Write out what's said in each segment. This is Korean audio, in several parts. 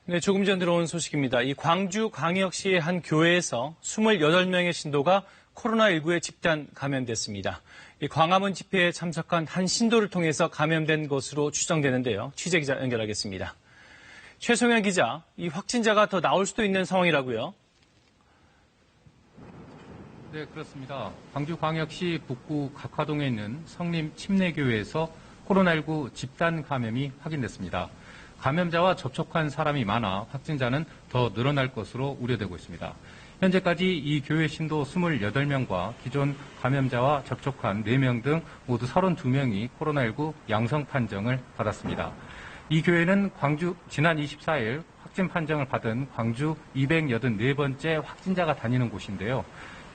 네, 조금 전 들어온 소식입니다. 이 광주광역시의 한 교회에서 28명의 신도가 코로나19에 집단 감염됐습니다. 이 광화문 집회에 참석한 한 신도를 통해서 감염된 것으로 추정되는데요. 취재 기자 연결하겠습니다. 최송현 기자, 이 확진자가 더 나올 수도 있는 상황이라고요? 네, 그렇습니다. 광주광역시 북구 각화동에 있는 성림 침례교회에서 코로나19 집단 감염이 확인됐습니다. 감염자와 접촉한 사람이 많아 확진자는 더 늘어날 것으로 우려되고 있습니다. 현재까지 이 교회 신도 28명과 기존 감염자와 접촉한 4명 등 모두 32명이 코로나19 양성 판정을 받았습니다. 이 교회는 지난 24일 확진 판정을 받은 광주 284번째 확진자가 다니는 곳인데요.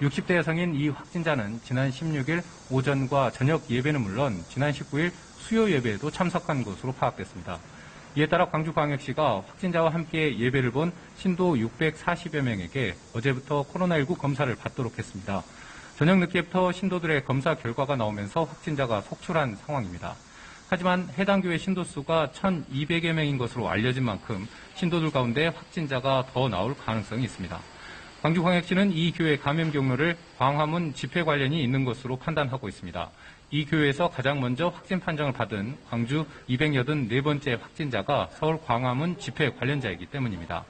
60대 여성인 이 확진자는 지난 16일 오전과 저녁 예배는 물론 지난 19일 수요 예배에도 참석한 것으로 파악됐습니다. 이에 따라 광주광역시가 확진자와 함께 예배를 본 신도 640여 명에게 어제부터 코로나19 검사를 받도록 했습니다. 저녁 늦게부터 신도들의 검사 결과가 나오면서 확진자가 속출한 상황입니다. 하지만 해당 교회 신도 수가 1,200여 명인 것으로 알려진 만큼 신도들 가운데 확진자가 더 나올 가능성이 있습니다. 광주광역시는 이 교회 감염 경로를 광화문 집회 관련이 있는 것으로 판단하고 있습니다. 이 교회에서 가장 먼저 확진 판정을 받은 광주 284번째 확진자가 서울 광화문 집회 관련자이기 때문입니다.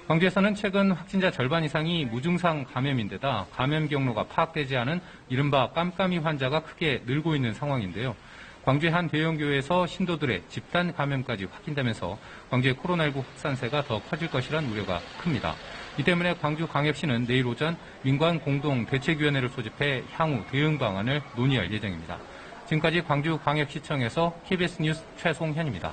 광주에서는 최근 확진자 절반 이상이 무증상 감염인데다 감염 경로가 파악되지 않은 이른바 깜깜이 환자가 크게 늘고 있는 상황인데요. 광주의 한 대형교회에서 신도들의 집단 감염까지 확인되면서 광주의 코로나19 확산세가 더 커질 것이란 우려가 큽니다. 이 때문에 광주광역시는 내일 오전 민관공동대책위원회를 소집해 향후 대응 방안을 논의할 예정입니다. 지금까지 광주광역시청에서 KBS 뉴스 최송현입니다.